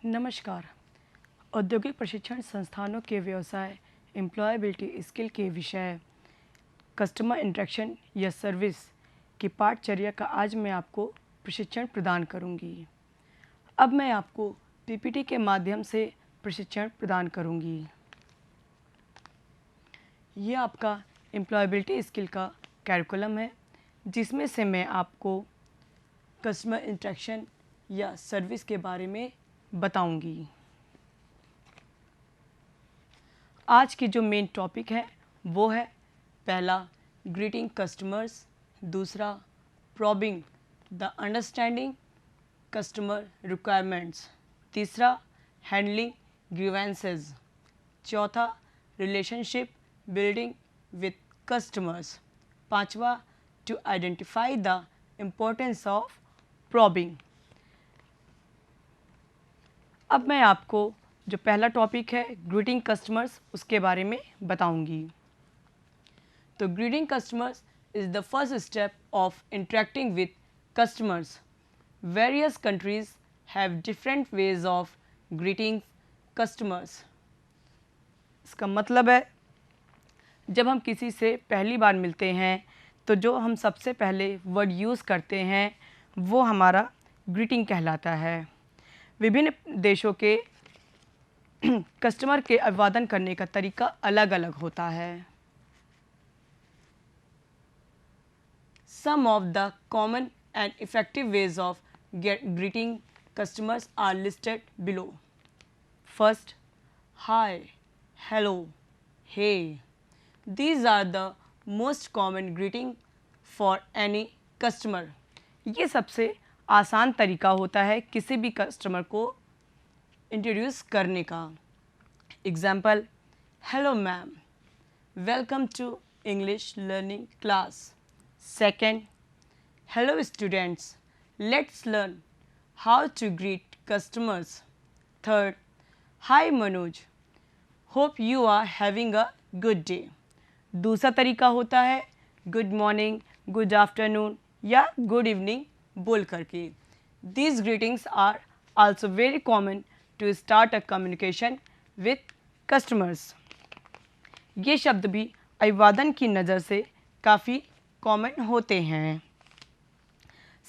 नमस्कार। औद्योगिक प्रशिक्षण संस्थानों के व्यवसाय एम्प्लॉयबिलिटी स्किल के विषय कस्टमर इंटरेक्शन या सर्विस की पाठचर्या का आज मैं आपको प्रशिक्षण प्रदान करूंगी। अब मैं आपको पीपीटी के माध्यम से प्रशिक्षण प्रदान करूंगी। ये आपका एम्प्लॉयबिलिटी स्किल का कैरिकुलम है, जिसमें से मैं आपको कस्टमर इंटरेक्शन या सर्विस के बारे में बताऊंगी। आज की जो मेन टॉपिक है वो है पहला ग्रीटिंग कस्टमर्स, दूसरा probing the understanding customer requirements, तीसरा हैंडलिंग ग्रीवेंसेस, चौथा रिलेशनशिप बिल्डिंग विथ कस्टमर्स, पांचवा to identify the importance of probing. अब मैं आपको जो पहला टॉपिक है ग्रीटिंग कस्टमर्स उसके बारे में बताऊंगी। तो greeting customers is the first step of interacting with customers. Various countries have different ways of greeting customers. इसका मतलब है जब हम किसी से पहली बार मिलते हैं तो जो हम सबसे पहले वर्ड यूज़ करते हैं वो हमारा ग्रीटिंग कहलाता है। विभिन्न देशों के कस्टमर के अभिवादन करने का तरीका अलग अलग होता है। Some of the common and effective ways of greeting customers are listed below. First, hi, hello, hey. These are the most common greeting for any customer. ये सबसे आसान तरीका होता है किसी भी कस्टमर को इंट्रोड्यूस करने का। Example, hello ma'am, welcome to English learning class. Second, hello students, let's learn how to greet customers. Third, hi Manoj, hope you are having a good day. दूसरा तरीका होता है गुड मॉर्निंग, गुड आफ्टरनून या good evening बोल करके। These greetings are also very common to start a communication with customers. ये शब्द भी अभिवादन की नज़र से काफ़ी कॉमन होते हैं।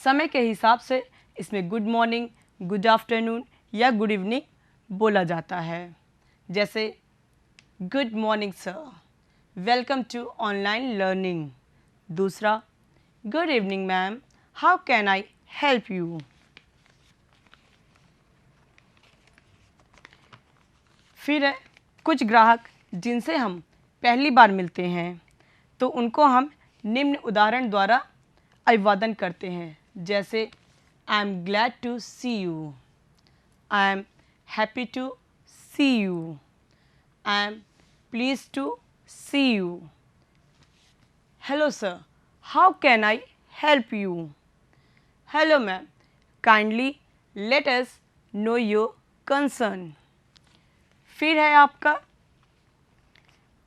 समय के हिसाब से इसमें गुड मॉर्निंग, गुड आफ्टरनून या गुड इवनिंग बोला जाता है। जैसे good morning sir, welcome to online learning. दूसरा, good evening ma'am, how can I help you. फिर है कुछ ग्राहक जिनसे हम पहली बार मिलते हैं तो उनको हम निम्न उदाहरण द्वारा अभिवादन करते हैं। जैसे I am glad to see you, I am happy to see you, I am please to see you. Hello sir, how can I help you. Hello ma'am, kindly let us know your concern. फिर है आपका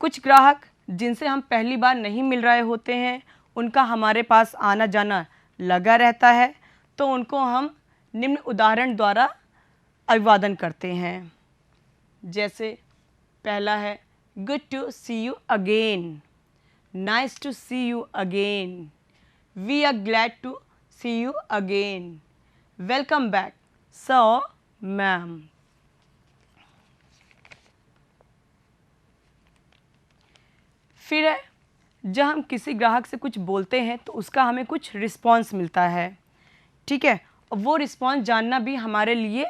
कुछ ग्राहक जिनसे हम पहली बार नहीं मिल रहे होते हैं, उनका हमारे पास आना जाना लगा रहता है तो उनको हम निम्न उदाहरण द्वारा अभिवादन करते हैं। जैसे पहला है good to see you again, nice to see you again, we are glad to see you again, welcome back sir ma'am. फिर है जब हम किसी ग्राहक से कुछ बोलते हैं तो उसका हमें कुछ रिस्पॉन्स मिलता है, ठीक है। और वो रिस्पॉन्स जानना भी हमारे लिए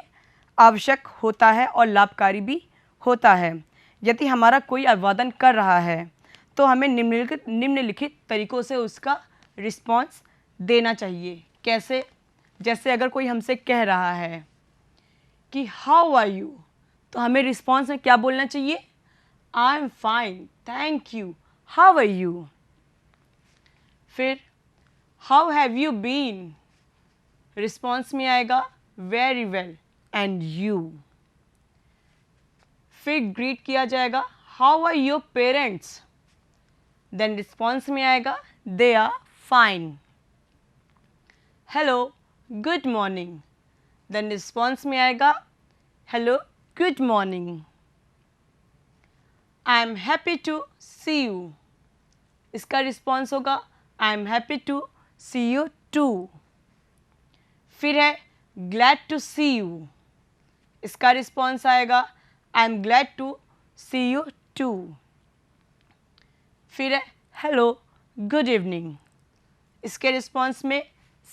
आवश्यक होता है और लाभकारी भी होता है। यदि हमारा कोई अभिवादन कर रहा है तो हमें निम्नलिखित तरीक़ों से उसका रिस्पॉन्स देना चाहिए। कैसे? जैसे अगर कोई हमसे कह रहा है कि हाउ आर यू, तो हमें रिस्पॉन्स में क्या बोलना चाहिए? I am fine, thank you, how are you. फिर how have you been, response में आएगा वेरी वेल एंड यू। फिर ग्रीट किया जाएगा how are your parents, then response में आएगा they are fine. Hello, good morning, then response में आएगा hello, good morning. I am happy to see you. इसका रिस्पॉन्स होगा I am happy to see you too. फिर है glad to see you. इसका response आएगा I am glad to see you too. फिर है हेलो, गुड इवनिंग। इसके response में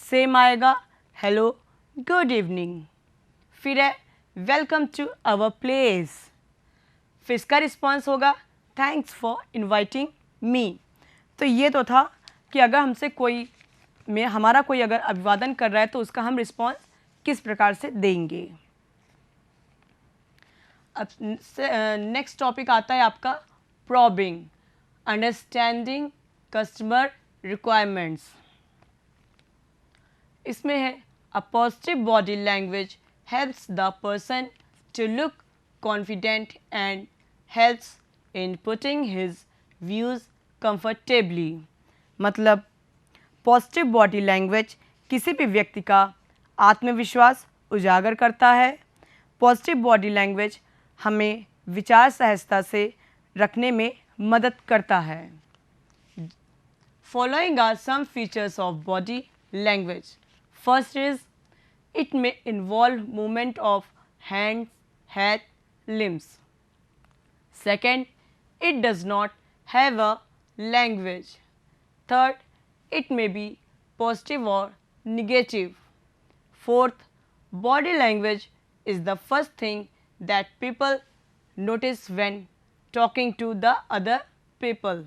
सेम आएगा हेलो, गुड इवनिंग। फिर है वेलकम टू आवर प्लेस। फिर इसका रिस्पॉन्स होगा थैंक्स फॉर इनवाइटिंग मी। तो ये तो था कि अगर हमसे हमारा कोई अगर अभिवादन कर रहा है तो उसका हम रिस्पॉन्स किस प्रकार से देंगे। अब नेक्स्ट टॉपिक आता है आपका प्रॉबिंग, अंडरस्टैंडिंग कस्टमर रिक्वायरमेंट्स। इसमें है a positive body language helps the person to look confident and helps in putting his views comfortably. मतलब पॉजिटिव बॉडी लैंग्वेज किसी भी व्यक्ति का आत्मविश्वास उजागर करता है। पॉजिटिव बॉडी लैंग्वेज हमें विचार सहजता से रखने में मदद करता है। Following are some features of body language. First is it may involve movement of hands, head, limbs. Second, it does not have a language. Third, it may be positive or negative. Fourth, body language is the first thing that people notice when talking to the other people.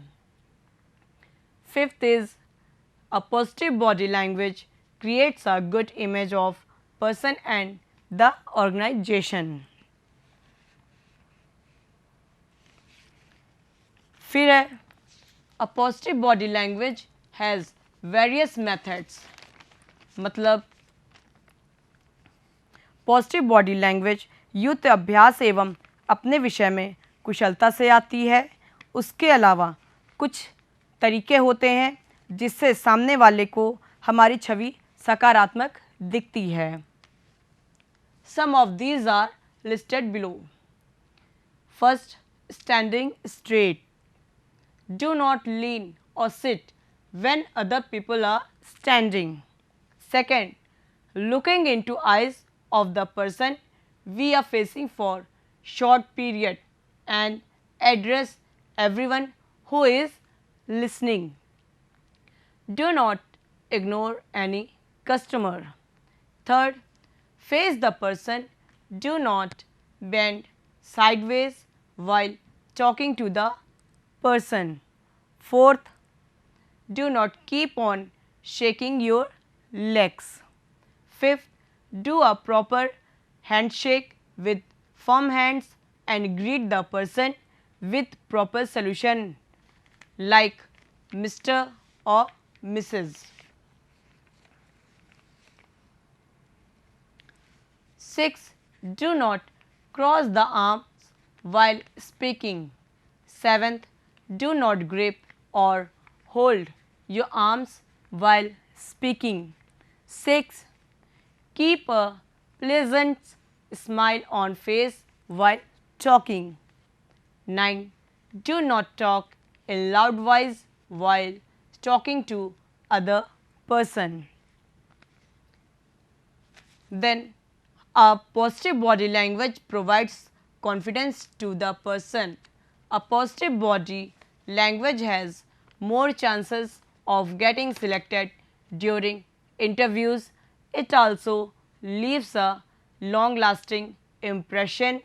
Fifth is a positive body language creates a good image of person and the organization. फिर है a positive body language has various methods. मतलब positive body language युक्त अभ्यास एवं अपने विषय में कुशलता से आती है। उसके अलावा कुछ तरीके होते हैं जिससे सामने वाले को हमारी छवि सकारात्मक दिखती है। Some of these are listed below. First, standing straight. Do not lean or sit when other people are standing. Second, looking into eyes of the person we are facing for short period and address everyone who is listening. Do not ignore any customer. Third, face the person. Do not bend sideways while talking to the person. Fourth, do not keep on shaking your legs. Fifth, do a proper handshake with firm hands and greet the person with proper salutation like Mr. or Mrs. Six, do not cross the arms while speaking. Seventh, do not grip or hold your arms while speaking. Six, keep a pleasant smile on face while talking. 9. Do not talk in loud voice while talking to other person. Then a positive body language provides confidence to the person. A positive body language has more chances of getting selected during interviews. It also leaves a long-lasting impression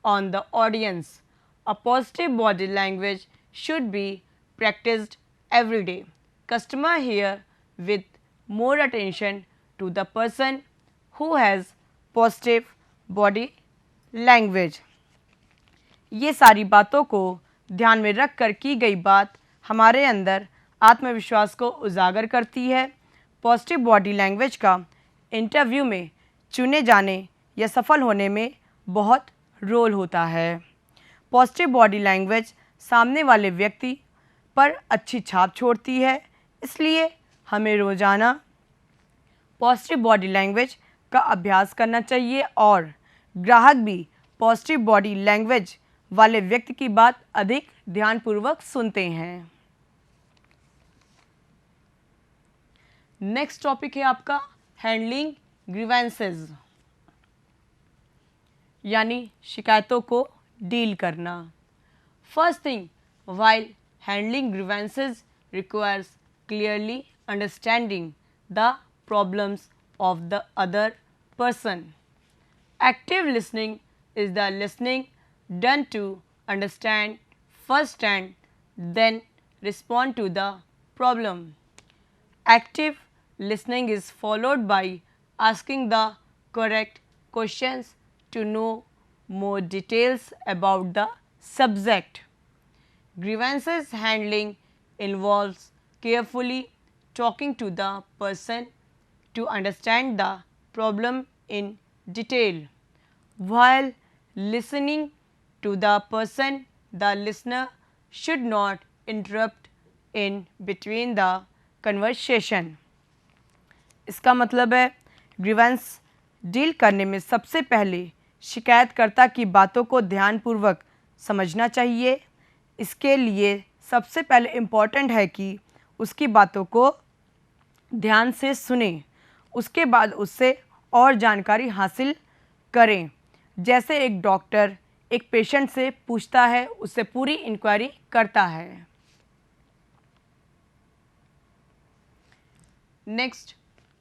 on the audience. A positive body language should be practiced every day. Customer hear with more attention to the person who has positive body language. ये सारी बातों को ध्यान में रख कर की गई बात हमारे अंदर आत्मविश्वास को उजागर करती है। पॉजिटिव बॉडी लैंग्वेज का इंटरव्यू में चुने जाने या सफल होने में बहुत रोल होता है। पॉजिटिव बॉडी लैंग्वेज सामने वाले व्यक्ति पर अच्छी छाप छोड़ती है, इसलिए हमें रोज़ाना पॉजिटिव बॉडी लैंग्वेज का अभ्यास करना चाहिए और ग्राहक भी पॉजिटिव बॉडी लैंग्वेज वाले व्यक्ति की बात अधिक ध्यानपूर्वक सुनते हैं। नेक्स्ट टॉपिक है आपका हैंडलिंग ग्रीवेंसेस, यानी शिकायतों को डील करना। First thing, while handling grievances requires clearly understanding the problems of the other person. Active listening is the listening done to understand first and then respond to the problem. Active listening is followed by asking the correct questions to know more details about the subject. Grievances handling involves carefully talking to the person to understand the problem in detail. While listening to the person, the listener should not interrupt in between the conversation. इसका मतलब है grievance deal करने में सबसे पहले शिकायतकर्ता की बातों को ध्यानपूर्वक समझना चाहिए। इसके लिए सबसे पहले इम्पॉर्टेंट है कि उसकी बातों को ध्यान से सुने, उसके बाद उससे और जानकारी हासिल करें। जैसे एक डॉक्टर एक पेशेंट से पूछता है, उससे पूरी इंक्वायरी करता है। Next,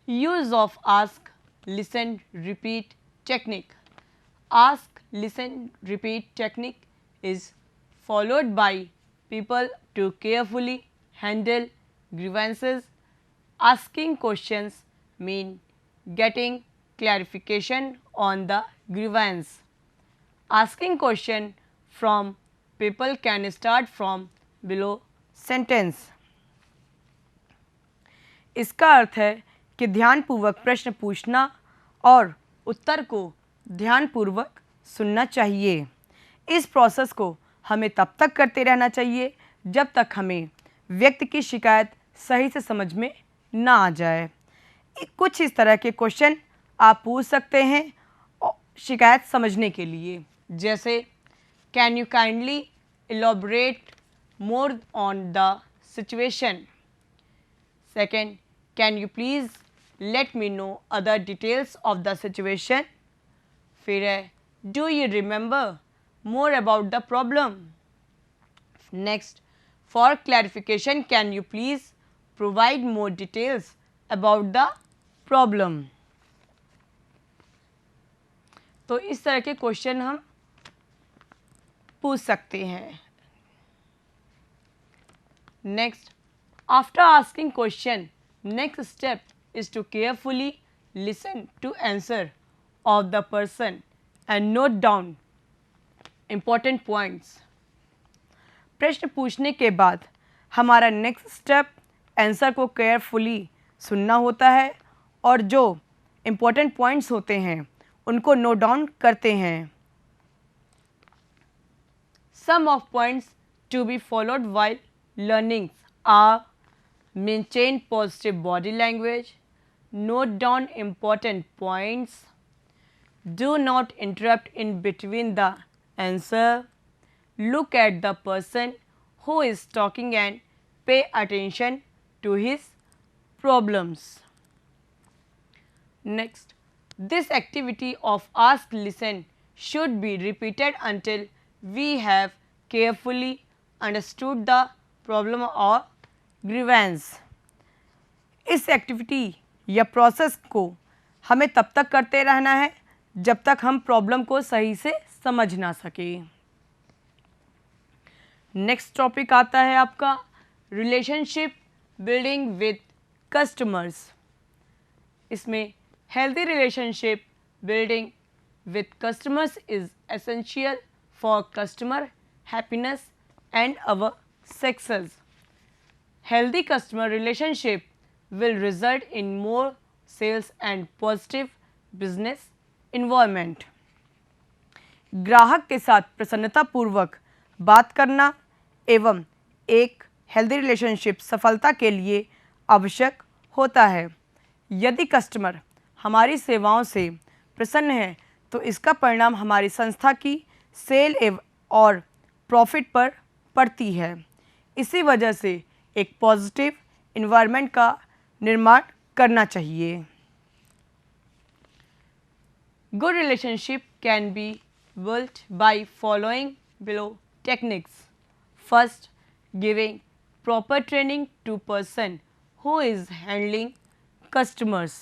use of ask listen repeat technique. Ask listen repeat technique is followed by people to carefully handle grievances. Asking questions mean getting clarification on the grievance. Asking question from people can start from below sentence. इसका अर्थ है कि ध्यानपूर्वक प्रश्न पूछना और उत्तर को ध्यानपूर्वक सुनना चाहिए। इस प्रोसेस को हमें तब तक करते रहना चाहिए जब तक हमें व्यक्ति की शिकायत सही से समझ में ना आ जाए। कुछ इस तरह के क्वेश्चन आप पूछ सकते हैं शिकायत समझने के लिए, जैसे can you kindly elaborate more on the situation. Second, can you please let me know other details of the situation. फिर है do you remember more about the problem. Next, for clarification, can you please provide more details about the problem? तो इस तरह के question हम पूछ सकते हैं। Next, after asking question, next step is to carefully listen to answer of the person and note down important points. प्रश्न पूछने के बाद हमारा नेक्स्ट स्टेप आंसर को केयरफुली सुनना होता है और जो इम्पॉर्टेंट पॉइंट्स होते हैं उनको नोट डाउन करते हैं। Some of points to be followed while learning are maintain positive body language, note down important points, do not interrupt in between the answer, look at the person who is talking and pay attention to his problems. Next, this activity of ask listen should be repeated until we have carefully understood the problem or grievance. इस activity या process को हमें तब तक करते रहना है जब तक हम प्रॉब्लम को सही से समझ ना सके। नेक्स्ट टॉपिक आता है आपका रिलेशनशिप बिल्डिंग विद कस्टमर्स। इसमें healthy relationship building with customers is essential for customer happiness and our success. Healthy customer relationship will result in more sales and positive business environment. ग्राहक के साथ प्रसन्नतापूर्वक बात करना एवं एक हेल्दी रिलेशनशिप सफलता के लिए आवश्यक होता है। यदि कस्टमर हमारी सेवाओं से प्रसन्न है तो इसका परिणाम हमारी संस्था की सेल और प्रॉफिट पर पड़ती है। इसी वजह से एक पॉजिटिव इन्वायरमेंट का निर्माण करना चाहिए। Good relationship can be built by following below techniques. First, giving proper training to person who is handling customers.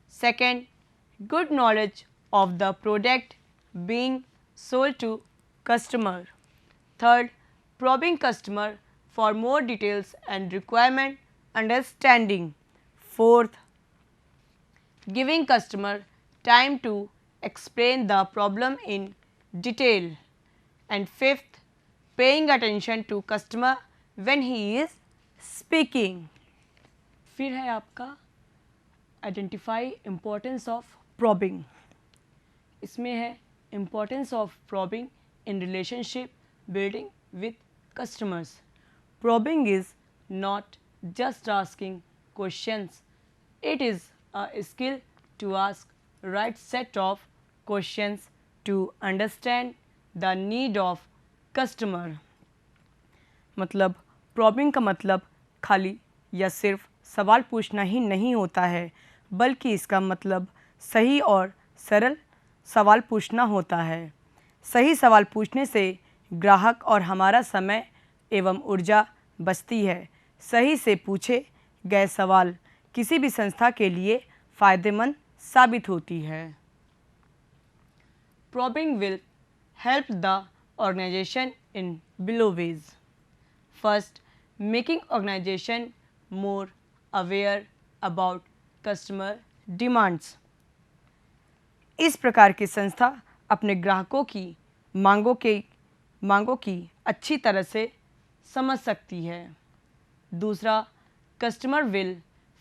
Second, good knowledge of the product being sold to customer. Third, probing customer for more details and requirement understanding. Fourth, giving customer time to explain the problem in detail. And fifth, paying attention to customer when he is speaking. फिर है आपका identify importance of probing. इसमें है importance of probing in relationship building with customers. Probing is not just asking questions, it is a skill to ask right set of questions to understand the need of customer। मतलब probing का मतलब खाली या सिर्फ सवाल पूछना ही नहीं होता है, बल्कि इसका मतलब सही और सरल सवाल पूछना होता है। सही सवाल पूछने से ग्राहक और हमारा समय एवं ऊर्जा बचती है। सही से पूछे गए सवाल किसी भी संस्था के लिए फ़ायदेमंद साबित होती है। Probing will help the organization in below ways. First, making organization more aware about customer demands. इस प्रकार की संस्था अपने ग्राहकों की मांगों की अच्छी तरह से समझ सकती है। दूसरा, customer will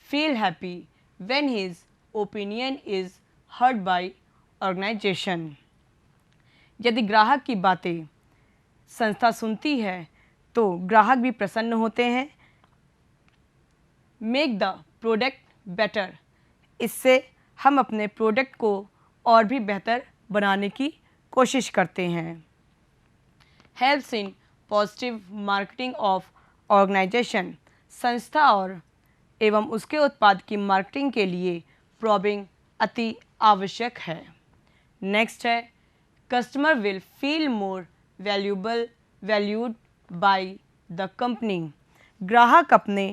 feel happy when his opinion is heard by organization। यदि ग्राहक की बातें संस्था सुनती है तो ग्राहक भी प्रसन्न होते हैं। मेक द प्रोडक्ट बेटर, इससे हम अपने प्रोडक्ट को और भी बेहतर बनाने की कोशिश करते हैं। Helps in positive marketing of organization, संस्था और एवं उसके उत्पाद की मार्केटिंग के लिए प्रॉबिंग अति आवश्यक है। नेक्स्ट है customer will feel more valued by the company. ग्राहक अपने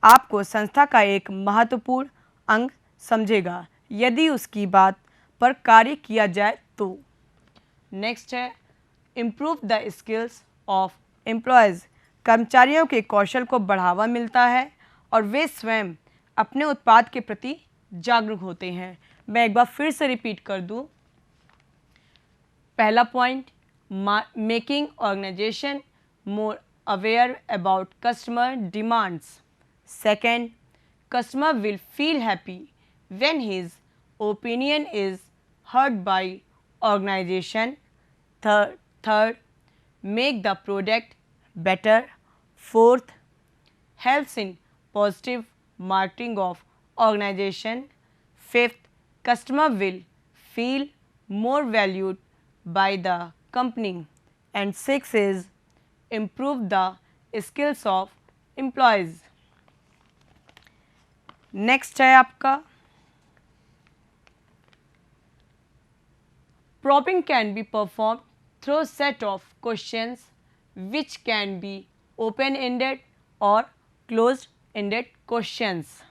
आप को संस्था का एक महत्वपूर्ण अंग समझेगा यदि उसकी बात पर कार्य किया जाए तो। नेक्स्ट है improve the skills of employees. कर्मचारियों के कौशल को बढ़ावा मिलता है और वे स्वयं अपने उत्पाद के प्रति जागरूक होते हैं। मैं एक बार फिर से रिपीट कर दूं। पहला point, making organization more aware about customer demands. Second, customer will feel happy when his opinion is heard by organization. Third, make the product better. Fourth, helps in positive marketing of organization. Fifth, customer will feel more valued by the company. And sixth is improve the skills of employees. Next है आपका probing can be performed through a set of questions which can be open-ended or closed-ended questions.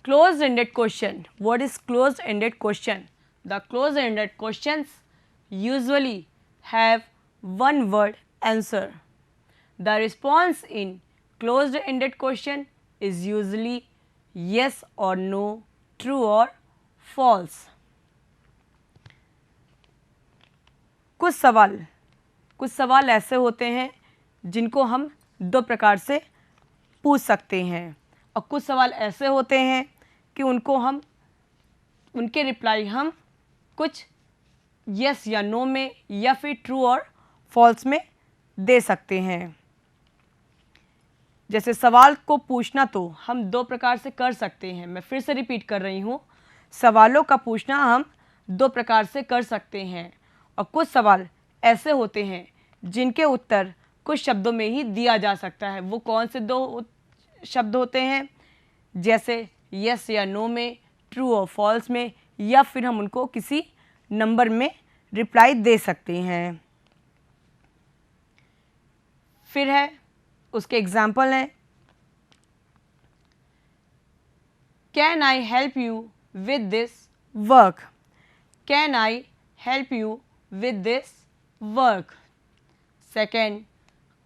Closed-ended question. What is closed-ended question? The closed-ended questions usually have one word answer. The response in closed-ended question is usually yes or no, true or false. कुछ सवाल ऐसे होते हैं जिनको हम दो प्रकार से पूछ सकते हैं और कुछ सवाल ऐसे होते हैं कि उनके रिप्लाई हम कुछ यस या नो में या फिर ट्रू और फॉल्स में दे सकते हैं। जैसे सवाल को पूछना तो हम दो प्रकार से कर सकते हैं। मैं फिर से रिपीट कर रही हूँ। सवालों का पूछना हम दो प्रकार से कर सकते हैं और कुछ सवाल ऐसे होते हैं जिनके उत्तर कुछ शब्दों में ही दिया जा सकता है। वो कौन से दो शब्द होते हैं? जैसे यस या नो में, ट्रू और फॉल्स में, या फिर हम उनको किसी नंबर में रिप्लाई दे सकते हैं। फिर है उसके एग्जाम्पल हैं, can I help you with this work? Can I help you with this work? Second,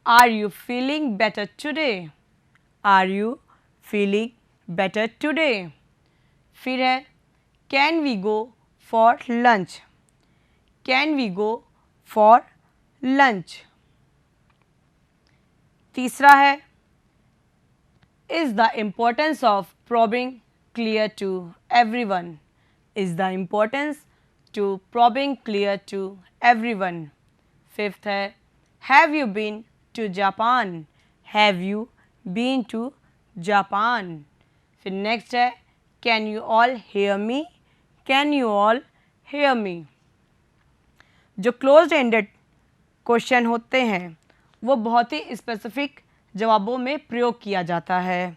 are you feeling better today? Are you feeling better today? फिर है, can we go for lunch? Can we go for lunch? तीसरा है, is the importance of probing clear to everyone? Is the importance to probing clear to everyone? Fifth है, have you been to Japan? Have you been to Japan? फिर next है, can you all hear me? Can you all hear me? जो closed ended question होते हैं वो बहुत ही specific जवाबों में प्रयोग किया जाता है,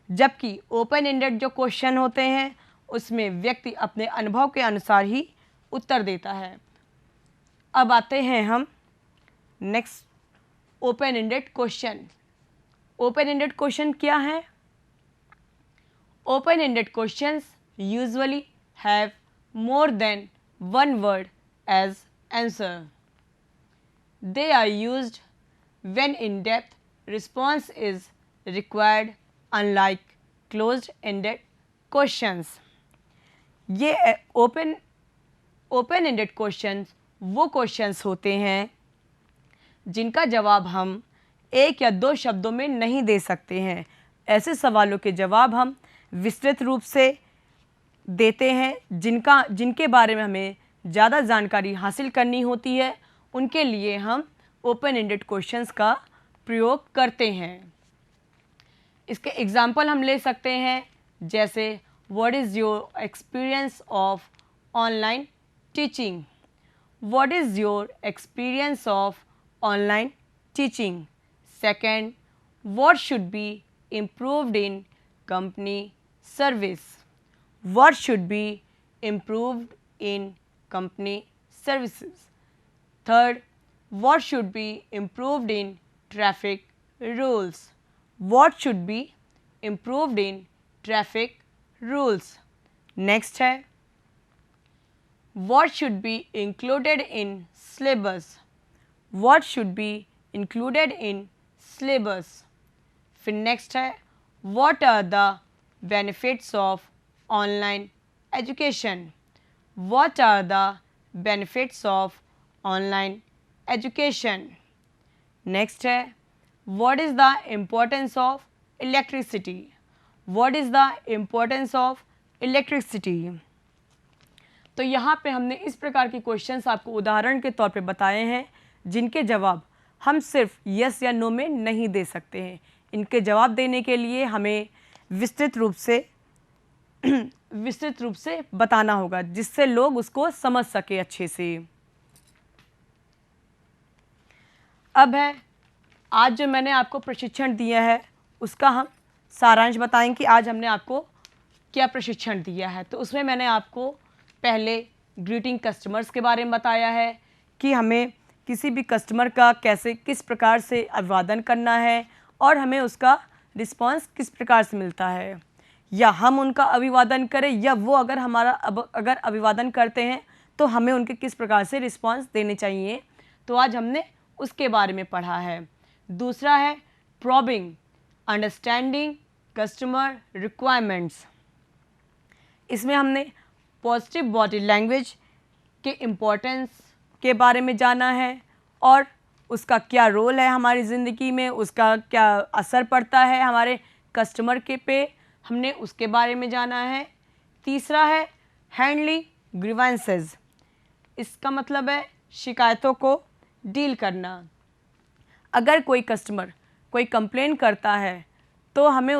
जबकि ओपन एंडेड जो क्वेश्चन होते हैं उसमें व्यक्ति अपने अनुभव के अनुसार ही उत्तर देता है। अब आते हैं हम next open ended question. Open ended question क्या है? Open ended questions usually have more than one word as answer. They are used when in-depth response is required, unlike closed-ended questions. ये open-ended questions वो questions होते हैं जिनका जवाब हम एक या दो शब्दों में नहीं दे सकते हैं। ऐसे सवालों के जवाब हम विस्तृत रूप से देते हैं, जिनके बारे में हमें ज़्यादा जानकारी हासिल करनी होती है। उनके लिए हम ओपन एंडेड क्वेश्चंस का प्रयोग करते हैं। इसके एग्जाम्पल हम ले सकते हैं, जैसे what is your experience of online teaching? What is your experience of online teaching? Second, what should be improved in company service? What should be improved in company services? Third, what should be improved in traffic rules? What should be improved in traffic rules? Next है, what should be included in syllabus? What should be included in syllabus? फिर next है, what are the benefits of online education? What are the benefits of online education? Next है, what is the importance of electricity? What is the importance of electricity? तो यहाँ पे हमने इस प्रकार के क्वेश्चंस आपको उदाहरण के तौर पे बताए हैं जिनके जवाब हम सिर्फ यस या नो में नहीं दे सकते हैं। इनके जवाब देने के लिए हमें विस्तृत रूप से बताना होगा, जिससे लोग उसको समझ सके अच्छे से। अब है, आज जो मैंने आपको प्रशिक्षण दिया है उसका हम सारांश बताएं कि आज हमने आपको क्या प्रशिक्षण दिया है। तो उसमें मैंने आपको पहले ग्रीटिंग कस्टमर्स के बारे में बताया है कि हमें किसी भी कस्टमर का किस प्रकार से अभिवादन करना है और हमें उसका रिस्पांस किस प्रकार से मिलता है, या हम उनका अभिवादन करें या वो अगर अभिवादन करते हैं तो हमें उनके किस प्रकार से रिस्पांस देने चाहिए। तो आज हमने उसके बारे में पढ़ा है। दूसरा है प्रॉबिंग, अंडरस्टैंडिंग कस्टमर रिक्वायरमेंट्स। इसमें हमने पॉजिटिव बॉडी लैंग्वेज के इम्पोर्टेंस के बारे में जाना है और उसका क्या रोल है हमारी ज़िंदगी में, उसका क्या असर पड़ता है हमारे कस्टमर के पे, हमने उसके बारे में जाना है। तीसरा है हैंडलिंग ग्रीवेंसेस। इसका मतलब है शिकायतों को डील करना। अगर कोई कस्टमर कोई कंप्लेन करता है तो हमें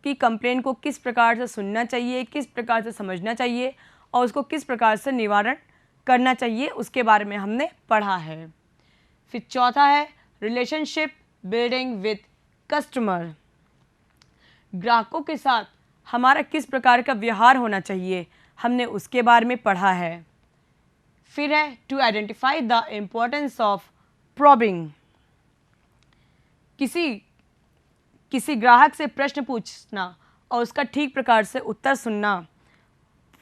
की कंप्लेंट को किस प्रकार से सुनना चाहिए, किस प्रकार से समझना चाहिए और उसको किस प्रकार से निवारण करना चाहिए, उसके बारे में हमने पढ़ा है। फिर चौथा है रिलेशनशिप बिल्डिंग विद कस्टमर। ग्राहकों के साथ हमारा किस प्रकार का व्यवहार होना चाहिए, हमने उसके बारे में पढ़ा है। फिर है to identify the importance of probing. किसी ग्राहक से प्रश्न पूछना और उसका ठीक प्रकार से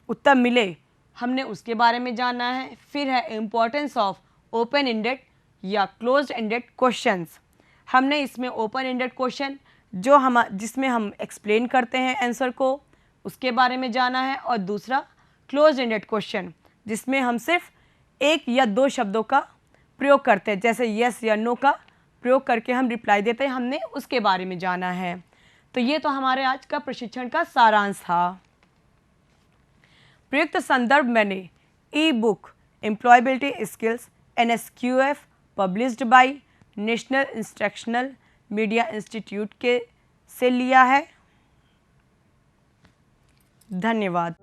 उत्तर मिले, हमने उसके बारे में जाना है। फिर है इम्पोर्टेंस ऑफ ओपन एंडेड या क्लोज्ड एंडेड क्वेश्चंस। हमने इसमें ओपन एंडेड क्वेश्चन जिसमें हम एक्सप्लेन करते हैं आंसर को, उसके बारे में जाना है, और दूसरा क्लोज्ड एंडेड क्वेश्चन जिसमें हम सिर्फ एक या दो शब्दों का प्रयोग करते हैं, जैसे यस या नो का प्रयोग करके हम रिप्लाई देते हैं, हमने उसके बारे में जाना है। तो ये तो हमारे आज का प्रशिक्षण का सारांश था। प्रयुक्त संदर्भ मैंने ई book employability skills NSQF published by national instructional media institute से लिया है। धन्यवाद।